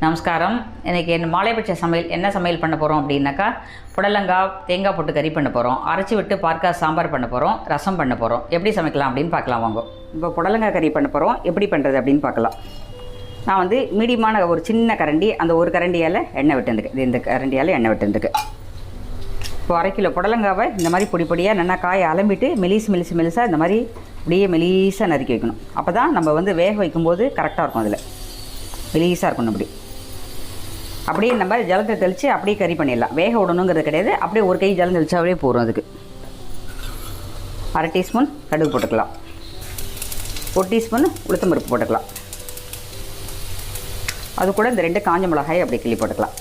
நமஸ்காரம். இன்றைக்கி மாலைபட்ச சமையல் என்ன சமையல் பண்ண போகிறோம் அப்படின்னாக்கா, புடலங்காய் தேங்காய் போட்டு கறி பண்ண போகிறோம், அரைச்சி விட்டு பார்க்கா சாம்பார் பண்ண போகிறோம், ரசம் பண்ண போகிறோம். எப்படி சமைக்கலாம் அப்படின்னு பார்க்கலாம் வாங்க. இப்போ புடலங்காய் கறி பண்ண போகிறோம், எப்படி பண்ணுறது அப்படின்னு பார்க்கலாம். நான் வந்து மீடியமான ஒரு சின்ன கரண்டி, அந்த ஒரு கரண்டியால் எண்ணெய் விட்டுருந்துக்கு, இந்த கரண்டியால் எண்ணெய் விட்டுருந்துக்கு. இப்போ 1/2 கிலோ புடலங்காவை இந்த மாதிரி பொடி பொடியாக நல்லா காயை அலம்பிட்டு மெலிசாக இந்த மாதிரி அப்படியே மெலிசாக நறுக்கி வைக்கணும். அப்போ தான் நம்ம வந்து வேக வைக்கும்போது கரெக்டாக இருக்கும். அதில் மெலிசாக இருக்கணும். அப்படியே இந்த மாதிரி ஜலத்தை தெளித்து அப்படியே கறி பண்ணிடலாம். வேக விடணுங்கிறது கிடையாது, அப்படியே ஒரு கை ஜலம் தெளிச்சாவே போதும். அதுக்கு 1/2 டீஸ்பூன் கடுகு போட்டுக்கலாம், 1 டீஸ்பூன் உளுத்தம்பருப்பு போட்டுக்கலாம். அது கூட இந்த 2 காஞ்ச மிளகாயை அப்படியே கிள்ளி போட்டுக்கலாம்.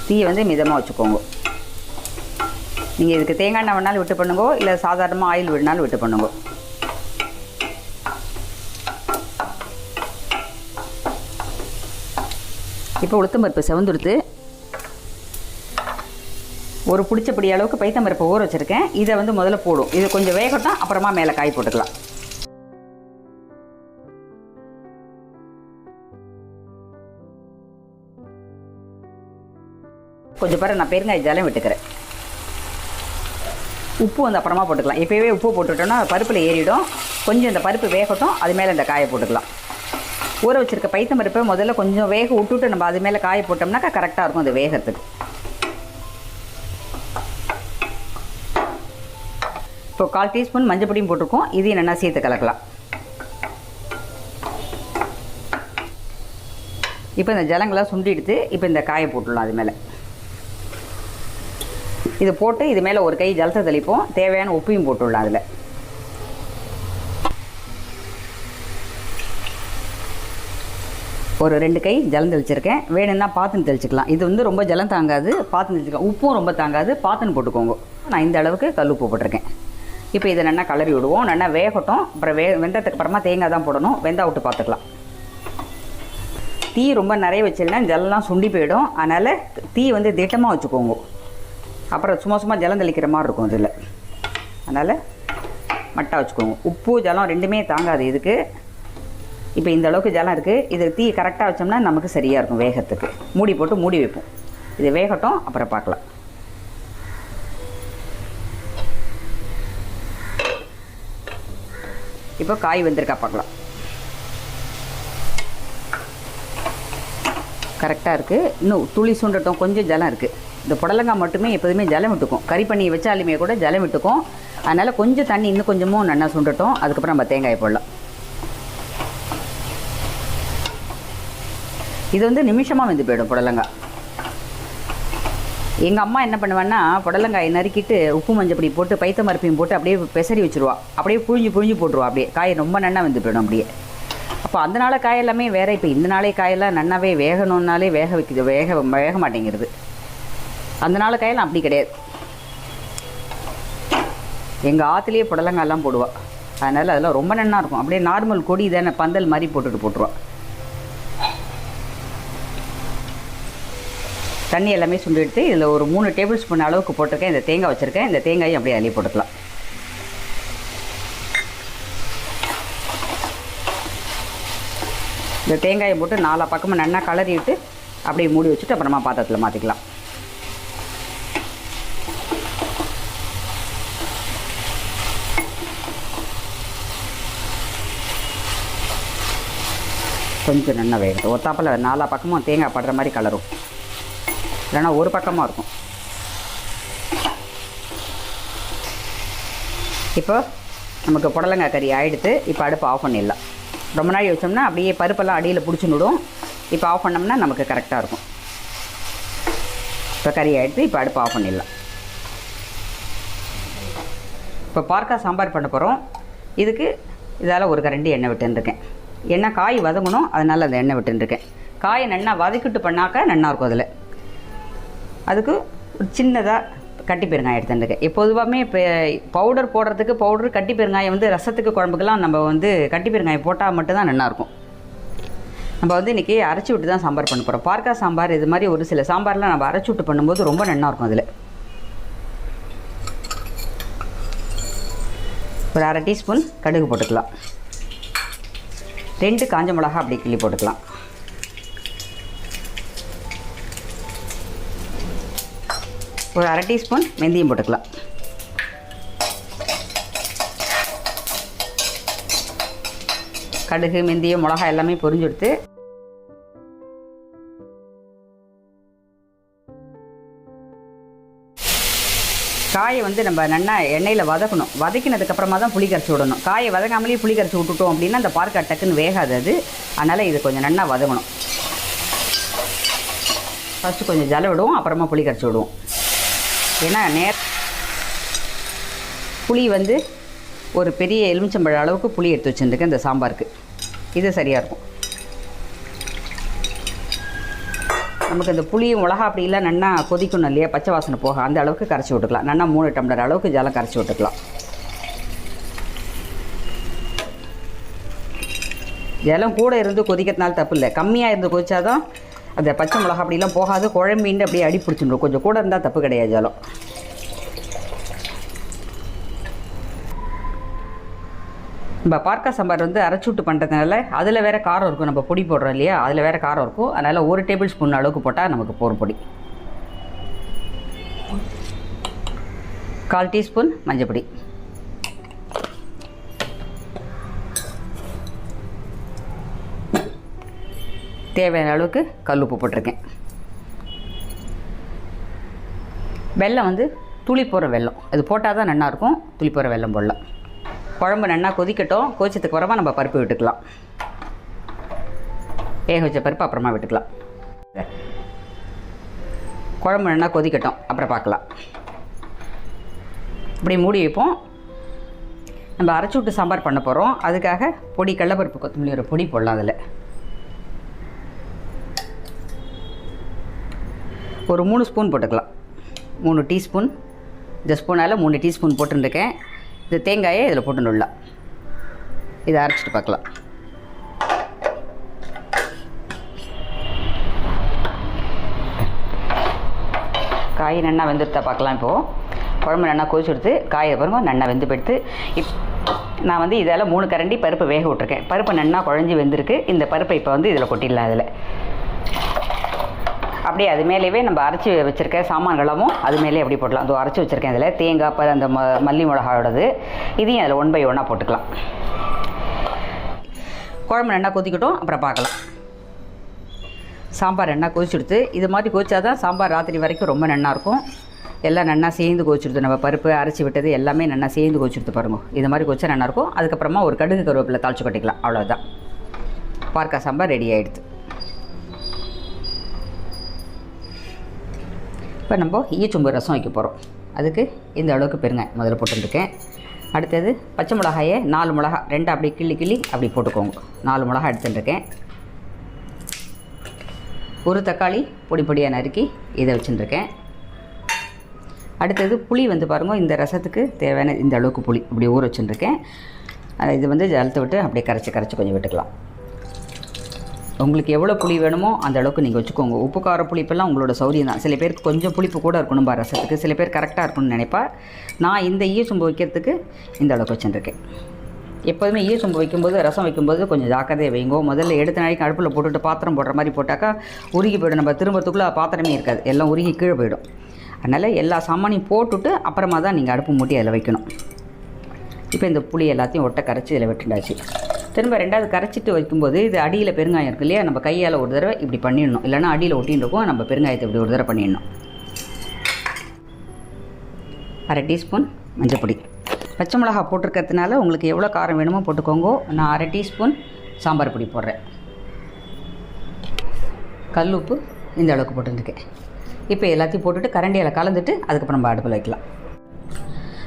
தீயை வந்து மிதமாக வச்சுக்கோங்க. நீங்கள் இதுக்கு தேங்காய் எண்ணெய் வேணாலும் விட்டு பண்ணுங்க, இல்லை சாதாரணமாக ஆயில் விடனாலும் விட்டு பண்ணுங்க. இப்போ உளுத்தம்பருப்பு செவந்துடுத்து, ஒரு பிடிச்சப்படி அளவுக்கு பைத்தம்பருப்பை ஊற வச்சுருக்கேன். இதை வந்து முதல்ல போடும், இது கொஞ்சம் வேகட்டும், அப்புறமா மேலே காய் போட்டுக்கலாம். கொஞ்சம் பாரு, நான் பெருங்காய ஜலம் விட்டுக்கிறேன். உப்பு வந்து அப்புறமா போட்டுக்கலாம். இப்போவே உப்பு போட்டுட்டோன்னா பருப்பில் ஏறிடும். கொஞ்சம் இந்த பருப்பு வேகட்டும், அது மேலே இந்த காயை போட்டுக்கலாம். ஊற வச்சுருக்க பைத்தம்பருப்பை முதல்ல கொஞ்சம் வேக விட்டுட்டு நம்ம அது மேலே காயை போட்டோம்னாக்கா கரெக்டாக இருக்கும் அது வேகிறதுக்கு. இப்போ 1/4 டீஸ்பூன் மஞ்சள் பொடியும் போட்டிருக்கோம். இதையும் நல்லா சேர்த்து கலக்கலாம். இப்போ இந்த ஜலங்களாம் சுண்டி எடுத்து இப்போ இந்த காயை போட்டுடலாம் அது மேலே. இது போட்டு இது மேலே ஒரு கை ஜலத்தை தெளிப்போம். தேவையான உப்பையும் போட்டுடலாம். அதில் ஒரு 2 கை ஜலம் தெளிச்சிருக்கேன். வேணும்னா பாத்துன்னு தெளிச்சிக்கலாம். இது வந்து ரொம்ப ஜலம் தாங்காது, பாத்துன்னு தெளிச்சிக்கலாம். உப்பும் ரொம்ப தாங்காது, பாத்துன்னு போட்டுக்கோங்க. நான் இந்த அளவுக்கு கல் உப்பு போட்டிருக்கேன். இப்போ இதை நல்லா கலரி விடுவோம். நல்லா வேகட்டும். அப்புறம் வெந்ததுக்கு அப்புறமா தேங்காய் தான் போடணும். வெந்தா விட்டு பார்த்துக்கலாம். தீ ரொம்ப நிறைய வச்சிங்கன்னா ஜலம்லாம் சுண்டி போயிடும். அதனால் தீ வந்து திட்டமாக வச்சுக்கோங்க. அப்புறம் சும்மா ஜலம் தெளிக்கிற மாதிரி இருக்கும் இதில். அதனால் மட்டா வச்சுக்கோங்க. உப்பு ஜலம் ரெண்டுமே தாங்காது இதுக்கு. இப்போ இந்த அளவுக்கு ஜலம் இருக்குது. இது தீ கரெக்டாக வச்சோம்னா நமக்கு சரியாக இருக்கும் வேகத்துக்கு. மூடி போட்டு மூடி வைப்போம். இது வேகட்டும், அப்புறம் பார்க்கலாம். இப்போ காய் வந்திருக்கா பார்க்கலாம். கரெக்டாக இருக்குது. இன்னும் துளி சுண்டட்டும், கொஞ்சம் ஜலம் இருக்குது. இந்த புடலங்காய் மட்டுமே எப்போதுமே ஜலம் விட்டுக்கும். கறி பண்ணி வச்சாலுமே கூட ஜலம் விட்டுக்கும். அதனால் கொஞ்சம் தண்ணி இன்னும் கொஞ்சமும் நல்லா சுண்டட்டும். அதுக்கப்புறம் நம்ம தேங்காய் போடலாம். இது வந்து நிமிஷமாக வெந்து போயிடும் புடலங்காய். எங்கள் அம்மா என்ன பண்ணுவான்னா, புடலங்காயை நறுக்கிட்டு உப்பு மஞ்சள் பொடி போட்டு பைத்தம்பருப்பையும் போட்டு அப்படியே பெசரி வச்சுருவா. அப்படியே புழிஞ்சு போட்டுருவா. அப்படியே காய் ரொம்ப நன்னா வெந்து போயிடும் அப்படியே. அப்போ அந்த நாள் காய் எல்லாமே வேறு. இப்போ இந்த நாளே காயெல்லாம் நன்னாவே வேகணுன்னாலே வேக மாட்டேங்கிறது. அந்த நாள் காயெல்லாம் அப்படி கிடையாது. எங்கள் ஆற்றுலேயே புடலங்காயெல்லாம் போடுவாள். அதனால் அதெல்லாம் ரொம்ப நன்னா இருக்கும். அப்படியே நார்மல் கொடி தானே, பந்தல் மாதிரி போட்டுருவாள். தண்ணி எல்லாமே சுண்டி எடுத்து இதில் ஒரு 3 டேபிள் ஸ்பூன் அளவுக்கு போட்டிருக்கேன். இந்த தேங்காய் வச்சுருக்கேன். இந்த தேங்காயும் அப்படியே அள்ளி போட்டுக்கலாம். இந்த தேங்காயை போட்டு 4 பக்கமும் நல்லா கலரி விட்டு அப்படியே மூடி வச்சுட்டு அப்புறமா பாத்திரத்தில் மாற்றிக்கலாம். கொஞ்சம் நல்லா வேகட்டும். ஒத்தாப்பில் 4 பக்கமும் தேங்காய் படுற மாதிரி கலரும், இல்லைன்னா ஒரு பக்கமாக இருக்கும். இப்போ நமக்கு புடலங்காய் கறி ஆகிடுத்து. இப்போ அடுப்பு ஆஃப் பண்ணிடலாம். ரொம்ப நாள் வச்சோம்னா அப்படியே பருப்பெல்லாம் அடியில் பிடிச்சின்னுடும். இப்போ ஆஃப் பண்ணோம்னா நமக்கு கரெக்டாக இருக்கும். இப்போ கறி ஆகிடுத்து. இப்போ அடுப்பு ஆஃப் பண்ணிடலாம். இப்போ பார்க்கா சாம்பார் பண்ண போகிறோம். இதுக்கு இதால் ஒரு கரண்டி எண்ணெய் விட்டுருக்கேன். எண்ணெய் காய் வதங்கணும், அதனால் அந்த எண்ணெய் விட்டுருக்கேன். காயை நல்லா வதக்கிட்டு பண்ணாக்கா நல்லாயிருக்கும். அதில் அதுக்கு ஒரு சின்னதாக கட்டி பெருங்காயம் எடுத்துருக்கேன். எப்போதுவாமே இப்போ பவுடர் போடுறதுக்கு கட்டி பெருங்காயம் வந்து ரசத்துக்கு குழம்புக்கெல்லாம் நம்ம வந்து கட்டி பெருங்காயம் போட்டால் மட்டும்தான் நல்லாயிருக்கும். நம்ம வந்து இன்றைக்கி அரைச்சி விட்டு தான் சாம்பார் பண்ண போகிறோம். பார்க்கா சாம்பார் இது மாதிரி ஒரு சில சாம்பார்லாம் நம்ம அரைச்சி விட்டு பண்ணும்போது ரொம்ப நல்லாயிருக்கும். அதில் ஒரு அரை டீஸ்பூன் கடுகு போட்டுக்கலாம். 2 காஞ்ச மிளகா அப்படி கிள்ளி போட்டுக்கலாம். ஒரு அரை டீஸ்பூன் வெந்தயம் போட்டுக்கலாம். கடுகு வெந்தயம் மிளகா எல்லாமே பொரிஞ்செடுத்து காயை வந்து நம்ம நல்லா எண்ணெயில் வதக்கணும். வதக்கினதுக்கப்புறமா தான் புளி கரைச்சி விடணும். காயை வதக்காமலேயே புளி கரைச்சி விட்டுட்டோம் அப்படின்னா அந்த பார்க்க டக்குன்னு வேகாது அது. அதனால் இது கொஞ்சம் நல்லா வதங்கணும். ஃபஸ்ட்டு கொஞ்சம் ஜல விடுவோம், அப்புறமா புளி கரைச்சி விடுவோம். ஏன்னா புளி வந்து ஒரு பெரிய எலுமிச்சம்பழம் அளவுக்கு புளி எடுத்து வச்சுருக்கேன் இந்த சாம்பாருக்கு. இது சரியாக இருக்கும். நமக்கு இந்த புளி மிளகா அப்படிலாம் நல்லா கொதிக்கணும் இல்லையா, பச்சை வாசனை போக அந்த அளவுக்கு கரைச்சி விட்டுக்கலாம். நல்லா 3 டம்ளர் அளவுக்கு ஜலம் கரைச்சி விட்டுக்கலாம். ஜலம் கூட இருந்து கொதிக்கிறதுனால தப்பு இல்லை, கம்மியாக இருந்து கொதிச்சாதான் அந்த பச்சை மிளகா அப்படிலாம் போகாது, குழம்பின்னு அப்படியே அடி பிடிச்சிடும். கொஞ்சம் கூட இருந்தால் தப்பு கிடையாது ஜலம். நம்ம பார்க்கா சாம்பார் வந்து அரைச்சூட்டு பண்ணுறதுனால அதில் வேறு காரம் இருக்கும். நம்ம பொடி போடுறோம் இல்லையா, அதில் வேறு காரம் இருக்கும். அதனால் 1 டேபிள் ஸ்பூன் அளவுக்கு போட்டால் நமக்கு போகிற பொடி. 1/4 டீஸ்பூன் மஞ்சள் பொடி, தேவையான அளவுக்கு கல் உப்பு போட்டிருக்கேன். வெல்லம் வந்து துளி போகிற வெல்லம், அது போட்டால் தான் நல்லாயிருக்கும். துளி போகிற வெல்லம் போடலாம். குழம்பு நல்லா கொதிக்கட்டும். கொதிச்சதுக்கு அப்புறமா நம்ம பருப்பு விட்டுக்கலாம். வேக வச்ச பருப்பு அப்புறமா விட்டுக்கலாம். குழம்பு நல்லா கொதிக்கட்டும், அப்புறம் பார்க்கலாம். இப்படி மூடி வைப்போம். நம்ம அரைச்சி விட்டு சாம்பார் பண்ண போகிறோம். அதுக்காக பொடி கடலைப்பருப்பு கொத்தமல்லி ஒரு பொடி போடலாம். அதில் ஒரு 3 ஸ்பூன் போட்டுக்கலாம். 3 டீஸ்பூன். இந்த ஸ்பூனால் 3 டீஸ்பூன் போட்டுருக்கேன். இந்த தேங்காயை இதில் போட்டு நுள்ளலாம். இதை அரைச்சிட்டு பார்க்கலாம். காய் நல்லா வெந்துடுத்தா பார்க்கலாம். இப்போது குழம்பு நல்லா கொதிச்சுடுத்து, காயை பாருங்க நல்லா வெந்து போய்டுத்து. நான் வந்து இதில் 3 கரண்டி பருப்பு வேக விட்ருக்கேன். பருப்பு நல்லா குழஞ்சி வெந்திருக்கு. இந்த பருப்பை இப்போ வந்து இதில் கொட்டிடலாம். அதில் அப்படியே அது மேலேயே நம்ம அரைச்சி வச்சுருக்க சாமான்களமும் அது மேலே அப்படி போடலாம். அது அரைச்சி வச்சுருக்கேன். இதில் தேங்காய் அந்த மல்லி மிளகாயோடது இதையும் அதில் 1 பை 1 போட்டுக்கலாம். குழம்பு நல்லா கொதிக்கட்டும், அப்புறம் பார்க்கலாம். சாம்பார் நல்லா கொதிச்சுடுத்து. இது மாதிரி கொதிச்சா தான் சாம்பார் ராத்திரி வரைக்கும் ரொம்ப நல்லாயிருக்கும். எல்லாம் நல்லா சேர்ந்து கொதிச்சுடுது. நம்ம பருப்பு அரைச்சி விட்டது எல்லாமே நல்லா சேர்ந்து கொதிச்சுடுத்து பாருங்க. இது மாதிரி கொதிச்சா நல்லாயிருக்கும். அதுக்கப்புறமா ஒரு கடுகு கருவேப்பிலை தாளிச்சு கொட்டிக்கலாம். அவ்வளோதான், பார்க்கா சாம்பார் ரெடி ஆகிடுது. இப்போ நம்ம ஈச்சொம்பு ரசம் வைக்க போகிறோம். அதுக்கு இந்த அளவுக்கு பெருங்காயம் முதல்ல போட்டுருக்கேன். அடுத்தது பச்சை மிளகாயை 4 மிளகா 2 அப்படி கிள்ளி அப்படி போட்டுக்கோங்க. 4 மிளகா எடுத்துட்டுருக்கேன். ஒரு தக்காளி பொடி பொடியாக நறுக்கி இதை வச்சுட்டுருக்கேன். அடுத்தது புளி வந்து பாருங்கள், இந்த ரசத்துக்கு தேவையான இந்த அளவுக்கு புளி இப்படி ஊற வச்சுட்டுருக்கேன். இது வந்து ஜலத்தை விட்டு அப்படியே கரைச்சி கொஞ்சம் விட்டுக்கலாம். உங்களுக்கு எவ்வளோ புளி வேணுமோ அந்த அளவுக்கு நீங்கள் வச்சுக்கோங்க. உப்பு கார புளிப்பெல்லாம் உங்களோட சௌரியம் தான். சில பேருக்கு கொஞ்சம் புளிப்பு கூட இருக்கணும் ரசத்துக்கு, சில பேர் கரெக்டாக இருக்கணும்னு நினைப்பா. நான் இந்த ஈச்சொம்பு வைக்கிறதுக்கு இந்த அளவுக்கு வச்சுருக்கேன். எப்போதுமே ஈச்சொம்பு வைக்கும்போது ரசம் வைக்கும்போது கொஞ்சம் ஜாக்கிரதையாக வைங்கோ. முதல்ல எடுத்த நாளைக்கு அடுப்பில் போட்டுட்டு பாத்திரம் போடுற மாதிரி போட்டாக்கா உருகி போய்டும். நம்ம திரும்பத்துக்குள்ளே பாத்திரமே இருக்காது, எல்லாம் உருகி கீழே போயிடும். அதனால் எல்லா சாமானையும் போட்டுட்டு அப்புறமா தான் நீங்கள் அடுப்பு மூட்டி அதில் வைக்கணும். இப்போ இந்த புளி எல்லாத்தையும் ஒட்டை கரைச்சி இதில் விட்டுண்டாச்சு. திரும்ப 2வது கரைச்சிட்டு வைக்கும்போது இது அடியில் பெருங்காயம் இருக்கு இல்லையா, நம்ம கையால் ஒரு தடவை இப்படி பண்ணிடணும். இல்லைனா அடியில் ஒட்டின்னு இருக்கும். நம்ம பெருங்காயத்தை இப்படி ஒரு தடவை பண்ணிடணும். அரை டீஸ்பூன் மஞ்சள் பொடி. பச்சை மிளகா போட்டிருக்கிறதுனால உங்களுக்கு எவ்வளோ காரம் வேணுமோ போட்டுக்கோங்க. நான் அரை டீஸ்பூன் சாம்பார் பொடி போடுறேன். கல் உப்பு இந்த அளவுக்கு போட்டுருக்கேன். இப்போ எல்லாத்தையும் போட்டுட்டு கரண்டியில் கலந்துட்டு அதுக்கப்புறம் நம்ம அடுப்பில் வைக்கலாம்.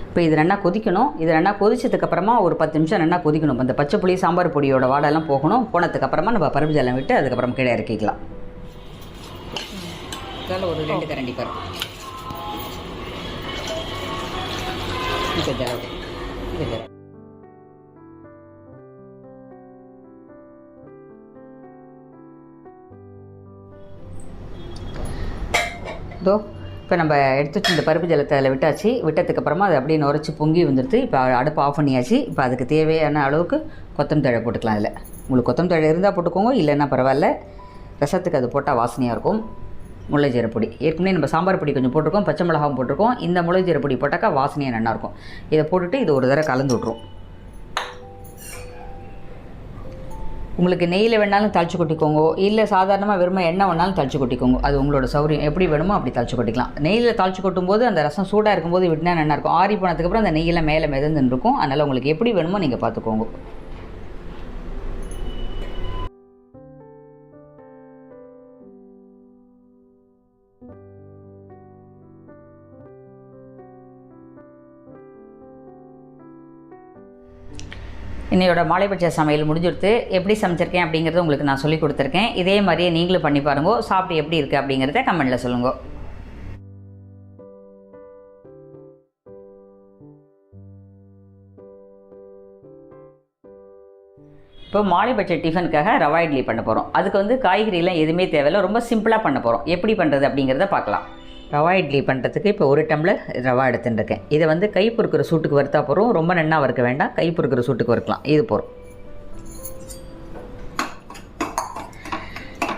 இப்போ இது நல்லா கொதிக்கணும். இது நல்லா கொதிச்சதுக்கப்புறமா ஒரு 10 நிமிஷம் நல்லா கொதிக்கணும். அந்த பச்சை புளி சாம்பார் பொடியோட வாடெல்லாம் போகணும். போனதுக்கப்புறமா நம்ம பருப்பு ஜலம் விட்டு அதுக்கப்புறம் கீழே இறக்கிக்கலாம். இதில் ஒரு 2 கரண்டி பருப்பு இதோ இப்போ நம்ம எடுத்து இந்த பருப்பு ஜலத்தை அதில் விட்டாச்சு. விட்டதுக்கப்புறமா அது அப்படியே நுரைச்சி பொங்கி வந்துடுது. இப்போ அடுப்பு ஆஃப் பண்ணியாச்சு. இப்போ அதுக்கு தேவையான அளவுக்கு கொத்தமல்லி தழை போட்டுக்கலாம். அதில் உங்களுக்கு கொத்தமல்லி தழை இருந்தால் போட்டுக்கோங்க, இல்லைன்னா பரவாயில்ல. ரசத்துக்கு அது போட்டால் வாசனையாக இருக்கும். முல்லை ஜீரப்பொடி ஏற்கனவே நம்ம சாம்பார் பொடி கொஞ்சம் போட்டிருக்கோம், பச்சை மிளகாவும் போட்டிருக்கோம். இந்த முல்லை ஜீரப்பொடி போட்டாக்கா வாசனையாக நல்லாயிருக்கும். இதை போட்டுட்டு இது ஒரு தடவை கலந்து விட்ருவோம். உங்களுக்கு நெய்யில் வேணாலும் தாளித்து கொட்டிக்கோங்க, இல்லை சாதாரணமாக வெறும் எண்ணெய் வேணாலும் தாளித்து கொட்டிக்கோங்க. அது உங்களோட சௌரியம், எப்படி வேணுமோ அப்படி தாளித்து கொட்டிக்கலாம். நெய்யில் தாளித்து கொட்டும்போது அந்த ரசம் சூடாக இருக்கும்போது விட்டுனா நல்லாயிருக்கும். ஆறி போனதுக்கப்புறம் அந்த நெய்யெல்லாம் மேலே மிதந்துன்னு இருக்கும். அதனால் உங்களுக்கு எப்படி வேணுமோ நீங்கள் பார்த்துக்கோங்க. இன்னையோட மாலைபட்ச சமையல் முடிஞ்சுடுத்து. எப்படி சமைச்சிருக்கேன் அப்படிங்கிறத உங்களுக்கு நான் சொல்லி கொடுத்துருக்கேன். இதே மாதிரியே நீங்களும் பண்ணி பாருங்க. சாப்பிட்டு எப்படி இருக்குது அப்படிங்கிறத கமெண்ட்டில் சொல்லுங்க. இப்போ மாலைபட்ச டிஃபனுக்காக ரவா இட்லி பண்ண போகிறோம். அதுக்கு காய்கறிலாம் எதுவுமே தேவையில்லை, ரொம்ப சிம்பிளாக பண்ண போகிறோம். எப்படி பண்ணுறது அப்படிங்கிறத பார்க்கலாம். ரவா இட்லி பண்ணுறதுக்கு இப்போ 1 டம்ளர் ரவா எடுத்துட்டுருக்கேன். இதை கை பொறுக்கிற சூட்டுக்கு வறுத்தா போகிறோம். ரொம்ப நன்னா வறுக்க வேண்டாம், கை பொறுக்கிற சூட்டுக்கு வறுக்கலாம். இது போகிறோம்.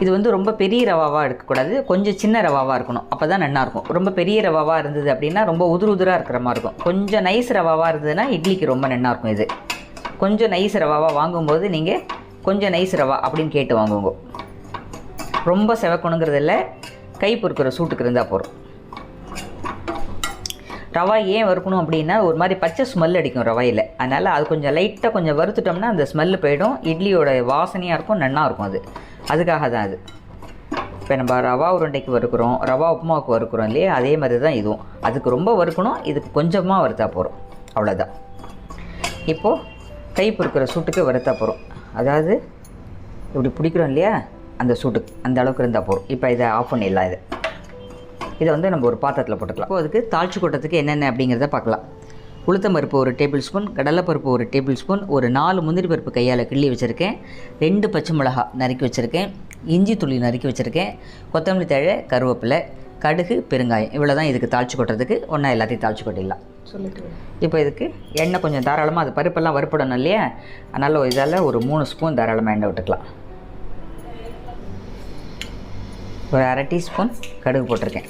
இது ரொம்ப பெரிய ரவாவாக எடுக்கக்கூடாது, கொஞ்சம் சின்ன ரவாவாக இருக்கணும். அப்போ தான் நல்லாயிருக்கும். ரொம்ப பெரிய ரவாவாக இருந்தது அப்படின்னா ரொம்ப உதிராக இருக்கிற மாதிரி இருக்கும். கொஞ்சம் நைஸ் ரவாவாக இருந்ததுன்னா இட்லிக்கு ரொம்ப நல்லாயிருக்கும். இது கொஞ்சம் நைஸ் ரவாவாக வாங்கும்போது நீங்கள் கொஞ்சம் நைஸ் ரவா அப்படின்னு கேட்டு வாங்குவோங்க. ரொம்ப செவக்கணுங்கிறது இல்லை, கை பொறுக்கிற சூட்டுக்கு இருந்தால் போகிறோம். ரவா ஏன் வறுக்கணும் அப்படின்னா ஒரு மாதிரி பச்சை ஸ்மெல் அடிக்கும் ரவையில். அதனால் அது கொஞ்சம் லைட்டாக கொஞ்சம் வறுத்துட்டோம்னா அந்த ஸ்மெல்லு போயிடும். இட்லியோட வாசனையாக இருக்கும், நல்லாயிருக்கும். அதுக்காக தான் அது. இப்போ நம்ம ரவா உருண்டைக்கு வறுக்கிறோம், ரவா உப்புமாவுக்கு வறுக்கிறோம் இல்லையா, அதே மாதிரி தான் இதுவும். அதுக்கு ரொம்ப வறுக்கணும், இதுக்கு கொஞ்சமாக வறுத்தா போகிறோம், அவ்வளோதான். இப்போது கை பொறுக்கிற சூட்டுக்கு வறுத்தா போகிறோம். அதாவது இப்படி பிடிக்கிறோம் இல்லையா, அந்த சூட்டுக்கு அந்த அளவுக்கு இருந்தால் போகிறோம். இப்போ இதை ஆஃப் பண்ணிடலாம். இதை நம்ம ஒரு பாத்திரத்தில் போட்டுக்கலாம். இப்போ அதுக்கு தாளிச்சு கொட்டத்துக்கு என்னென்ன அப்படிங்கிறத பார்க்கலாம். உளுத்தம் பருப்பு 1 டேபிள் ஸ்பூன், கடலைப்பருப்பு 1 டேபிள் ஸ்பூன், ஒரு 4 முந்திரி பருப்பு கையால் கிள்ளி வச்சுருக்கேன், 2 பச்சை மிளகா நறுக்கி வச்சுருக்கேன், இஞ்சி துளி நறுக்கி வச்சுருக்கேன், கொத்தமல்லி தழை, கருவேப்பிலை, கடுகு, பெருங்காயம். இவ்வளோ தான் இதுக்கு தாளிச்சு கொட்டுறதுக்கு. ஒன்றா எல்லாத்தையும் தாளிச்சு கொட்டிடலாம். இப்போ இதுக்கு எண்ணெய் கொஞ்சம் தாராளமாக, அது பருப்பெல்லாம் வறுப்படணும் இல்லையா, அதனால் இதால் ஒரு 3 ஸ்பூன் தாராளமாக எண்ணெய் விட்டுக்கலாம். ஒரு 1/2 டீஸ்பூன் கடுகு போட்டிருக்கேன்.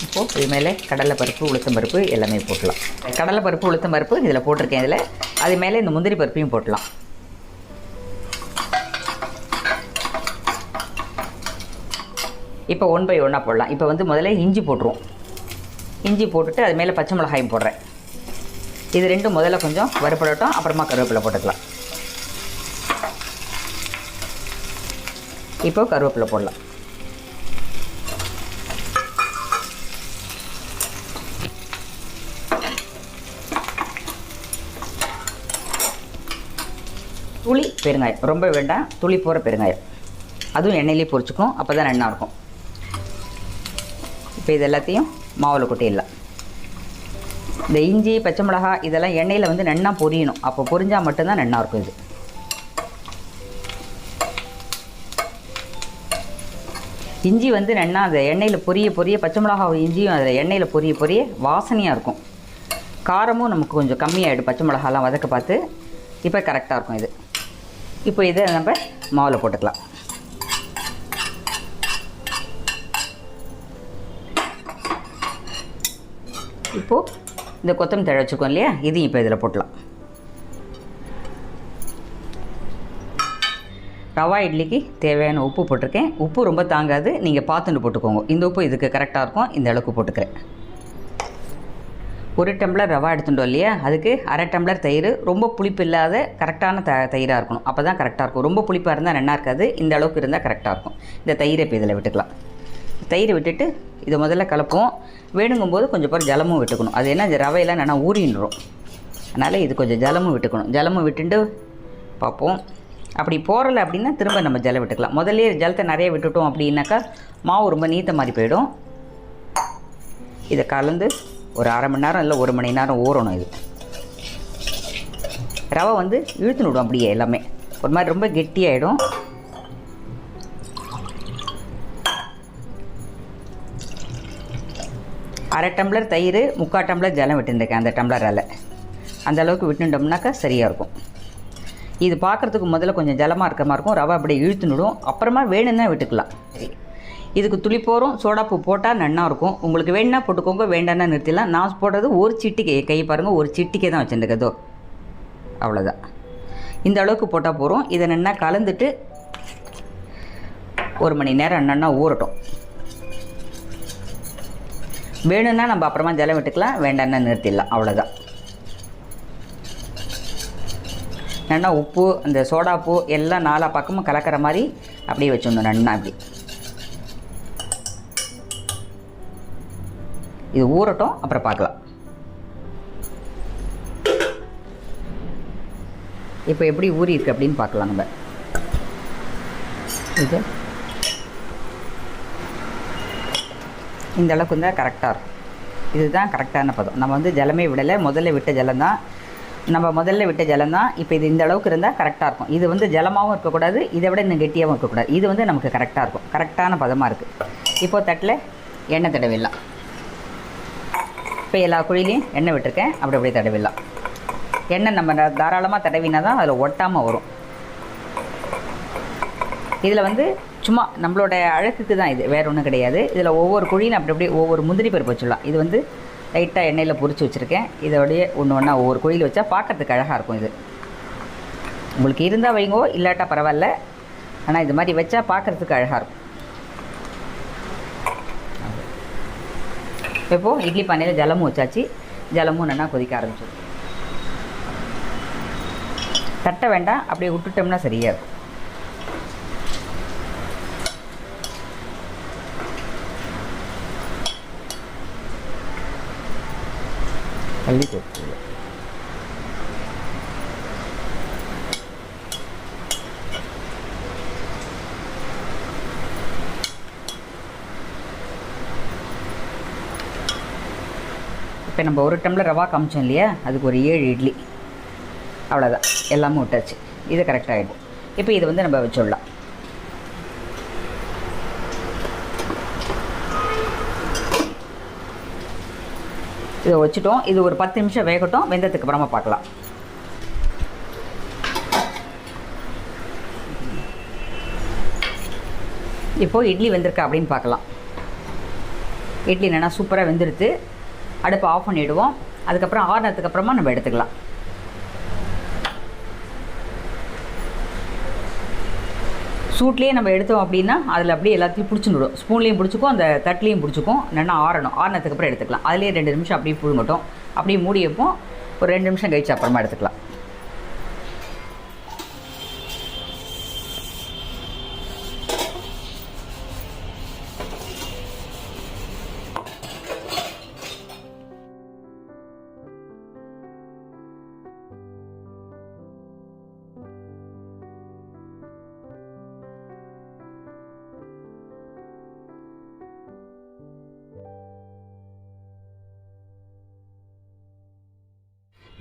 இப்போது இது மேலே கடலைப்பருப்பு, உளுத்தம் பருப்பு எல்லாமே போட்டலாம். கடலைப்பருப்பு, உளுத்தம் பருப்பு இதில் போட்டிருக்கேன். இதில் அது மேலே இந்த முந்திரி பருப்பையும் போட்டலாம். இப்போ 1 பை 1 போடலாம். இப்போ முதல்ல இஞ்சி போட்டுருவோம். இஞ்சி போட்டுட்டு அது மேலே பச்சை மிளகாயும் போடுறேன். இது ரெண்டும் முதல்ல கொஞ்சம் வறுப்படட்டும், அப்புறமா கருவேப்பிலை போட்டுக்கலாம். இப்போ கருவேப்பிலை போடலாம். துளி பெருங்காயம், ரொம்ப வேண்டாம், துளி போகிற பெருங்காயம். அதுவும் எண்ணெயிலே பொரிச்சுக்கும், அப்போ தான் நல்லா இருக்கும். இப்போ இது எல்லாத்தையும் மாவில் கொட்டிடலாம். இந்த இஞ்சி, பச்சை மிளகா இதெல்லாம் எண்ணெயில் நன்னா பொரியணும். அப்போ பொரிஞ்சால் மட்டும்தான் நல்லாயிருக்கும். இது இஞ்சி நன்னா அந்த எண்ணெயில் பொரிய பச்சை மிளகாவும் இஞ்சியும் அதில் எண்ணெயில் பொரிய வாசனையாக இருக்கும். காரமும் நமக்கு கொஞ்சம் கம்மியாகிடும் பச்சை மிளகாலாம் வதக்க பார்த்து. இப்போ கரெக்டாக இருக்கும் இது. இப்போ இதை நம்ம மாவில் போட்டுக்கலாம். இப்போது இந்த கொத்தமல்லி தழை வச்சுருக்கோம் இல்லையா, இதையும் இப்போ இதில் போட்டலாம். ரவா இட்லிக்கு தேவையான உப்பு போட்டிருக்கேன். உப்பு ரொம்ப தாங்காது, நீங்கள் பார்த்துட்டு போட்டுக்கோங்க. இந்த உப்பு இதுக்கு கரெக்டாக இருக்கும், இந்த அளவுக்கு போட்டுக்கிறேன். 1 டம்ளர் ரவா எடுத்துட்டோம் இல்லையா, அதுக்கு 1/2 டம்ளர் தயிர். ரொம்ப புளிப்பு இல்லாத கரெக்டான தயிராக இருக்கணும், அப்போ தான் கரெக்டாக இருக்கும். ரொம்ப புளிப்பாக இருந்தால் நல்லா இருக்காது, இந்த அளவுக்கு இருந்தால் கரெக்டாக இருக்கும். இந்த தயிரை இப்போ இதில் விட்டுக்கலாம். தயிர் விட்டுட்டு இதை முதல்ல கலப்போம். வேணுங்கும்போது கொஞ்சம் பேர் ஜலமும் விட்டுக்கணும். அது என்ன, ரவையெல்லாம் நல்லா ஊறின்றோம், அதனால் இது கொஞ்சம் ஜலமும் விட்டுக்கணும். ஜலமும் விட்டுட்டு பார்ப்போம். அப்படி போகிறல அப்படின்னா திரும்ப நம்ம ஜலம் விட்டுக்கலாம். முதல்ல ஜலத்தை நிறைய விட்டுட்டோம் அப்படின்னாக்கா மாவு ரொம்ப நீத்த மாதிரி போயிடும். இதை கலந்து ஒரு 1/2 மணி நேரம் இல்லை 1 மணி நேரம் ஊறணும். இது ரவை இழுத்துன்னு விடும் அப்படியே எல்லாமே. ஒரு மாதிரி ரொம்ப கெட்டியாகிடும். அரை டம்ளர் தயிர், 3/4 டம்ளர் ஜலம் விட்டுருக்கேன் அந்த டம்ளரால். அந்த அளவுக்கு விட்டுட்டோம்னாக்கா சரியாக இருக்கும். இது பார்க்குறதுக்கு முதல்ல கொஞ்சம் ஜலமாக இருக்க மாதிரி இருக்கும். ரவை அப்படியே இழுத்துனுடும். அப்புறமா வேணும்னா விட்டுக்கலாம். சரி, இதுக்கு துளிப்போரும் சோடாப்பூ போட்டால் நன்னா இருக்கும். உங்களுக்கு வேணுன்னா போட்டுக்கோங்க, வேண்டான்னா நிறுத்திடலாம். நான் போடுறது ஒரு சிட்டிக்கை, கை பாருங்கள், ஒரு சிட்டிக்கை தான் வச்சுருக்கதோ, அவ்வளோதான். இந்த அளவுக்கு போட்டால் போகிறோம். இதை நன்னா கலந்துட்டு 1 மணி நேரம் நன்னா ஊறட்டும். வேணும்னா நம்ம அப்புறமா ஜலம் விட்டுக்கலாம், வேண்டான்னா நிறுத்திடலாம், அவ்வளோதான். நன்னா உப்பு, அந்த சோடாப்பூ எல்லாம் 4 பக்கமும் கலக்கிற மாதிரி அப்படியே வச்சுடணும் நன்னா. அப்படி இது ஊறட்டும், அப்புறம் பார்க்கலாம். இப்போ எப்படி ஊறி இருக்கு அப்படின்னு பார்க்கலாம். நம்ம இது இந்த அளவுக்கு இருந்தால் கரெக்டாக இருக்கும். இதுதான் கரெக்டான பதம். நம்ம வந்து ஜலமே விடலை, முதல்ல விட்ட ஜலம் தான். இப்போ இது இந்த அளவுக்கு இருந்தால் கரெக்டாக இருக்கும். இது வந்து ஜலமாகவும் இருக்கக்கூடாது, இதை விட இன்னும் கெட்டியாகவும் இருக்கக்கூடாது. இது வந்து நமக்கு கரெக்டாக இருக்கும், கரெக்டான பதமாக இருக்குது. இப்போது தட்டில் எண்ணெய் தடவிடலாம். இப்போ எல்லா குழிலையும் எண்ணெய் விட்டுருக்கேன், அப்படியே தடவிடலாம். எண்ணெய் நம்ம தாராளமாக தடவினா தான் அதில் ஒட்டாமல் வரும். இதில் வந்து சும்மா நம்மளோட அழகுக்கு தான் இது, வேறு ஒன்றும் கிடையாது. இதில் ஒவ்வொரு குழியும் அப்படியே ஒவ்வொரு முந்திரி பருப்பு வச்சிடலாம். இது வந்து லைட்டாக எண்ணெயில் பொரிச்சு வச்சுருக்கேன். இதோடைய ஒன்று ஒன்றா ஒவ்வொரு குழியில் வச்சா பார்க்கறதுக்கு அழகாக இருக்கும். இது உங்களுக்கு இருந்தால் வைங்கோ, இல்லாட்டா பரவாயில்ல. ஆனால் இது மாதிரி வச்சா பார்க்குறதுக்கு அழகாக இருக்கும். இப்போது இட்லி பானையில் ஜலமும் வச்சாச்சு. ஜலமும் நல்லா கொதிக்க ஆரம்பிச்சிடும். தட்ட வேண்டாம், அப்படியே விட்டுட்டோம்னா சரியாக இருக்கும். தள்ளி போட்டு இப்போ நம்ம 1 டம்ளர் ரவா காமிச்சோம் இல்லையா, அதுக்கு ஒரு 7 இட்லி, அவ்வளோதான். எல்லாமே விட்டாச்சு. இது கரெக்டாகிடும். இப்போ இது வந்து நம்ம வச்சுடலாம். இதை வச்சுட்டோம். இது ஒரு 10 நிமிஷம் வேகட்டும். வெந்ததுக்கு அப்புறமா பார்க்கலாம். இப்போது இட்லி வெந்திருக்கா அப்படின்னு பார்க்கலாம். இட்லி என்னென்னா சூப்பராக வெந்துடுது. அடுப்பை ஆஃப் பண்ணிவிடுவோம். அதுக்கப்புறம் ஆறுனதுக்கப்புறமா நம்ம எடுத்துக்கலாம். சூட்லேயே நம்ம எடுத்தோம் அப்படின்னா அதில் அப்படியே எல்லாத்தையும் பிடிச்சிடும். ஸ்பூன்லேயும் பிடிச்சிக்கும், அந்த தட்லேயும் பிடிச்சிக்கும். என்னென்னா ஆறணும். ஆறுனதுக்கப்புறம் எடுத்துக்கலாம். அதிலே 2 நிமிஷம் அப்படியே புழுங்கட்டும். அப்படியே மூடி வைப்போம். ஒரு 2 நிமிஷம் கழிச்சு அப்புறமா எடுத்துக்கலாம்.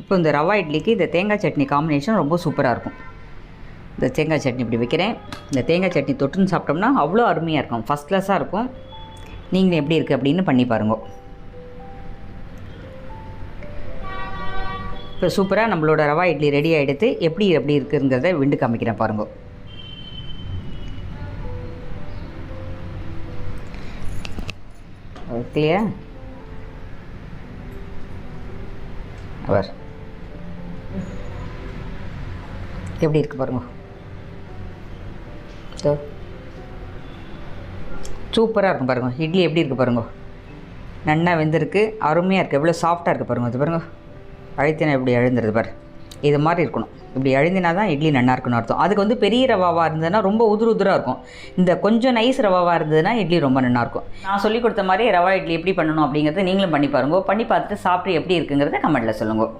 இப்போ இந்த ரவா இட்லிக்கு இந்த தேங்காய் சட்னி காம்பினேஷன் ரொம்ப சூப்பராக இருக்கும். இந்த தேங்காய் சட்னி இப்படி வைக்கிறேன். இந்த தேங்காய் சட்னி தொட்டுன்னு சாப்பிட்டோம்னா அவ்வளோ அருமையாக இருக்கும், ஃபஸ்ட் கிளாஸாக இருக்கும். நீங்களும் எப்படி இருக்குது அப்படின்னு பண்ணி பாருங்க. இப்போ சூப்பராக நம்மளோட ரவா இட்லி ரெடி ஆகிடுது. எப்படி இருக்குங்கிறத விண்டு காமிக்கிறேன் பாருங்க. ஓகேயா? அவர் எப்படி இருக்குது பாருங்க. சூப்பராக இருக்கும் பாருங்க. இட்லி எப்படி இருக்குது பாருங்க. நன்னா வெந்திருக்கு, அருமையாக இருக்குது. எவ்வளோ சாஃப்டாக இருக்குது பாருங்க. அது பாருங்க, அழுத்தினா எப்படி அழுந்துருது பாரு. இது மாதிரி இருக்கணும். இப்படி அழுந்தினா தான் இட்லி நல்லா இருக்குன்னு அர்த்தம். அதுக்கு வந்து பெரிய ரவாவாக இருந்ததுன்னா ரொம்ப உதிராக இருக்கும். இந்த கொஞ்சம் நைஸ் ரவாவாக இருந்ததுன்னா இட்லி ரொம்ப நல்லாயிருக்கும். நான் சொல்லிக் கொடுத்த மாதிரி ரவா இட்லி எப்படி பண்ணணும் அப்படிங்கிறத நீங்களும் பண்ணி பாருங்க. பண்ணி பார்த்துட்டு சாப்பிட்டு எப்படி இருக்குங்கிறத கமெண்ட்டில் சொல்லுங்கள்.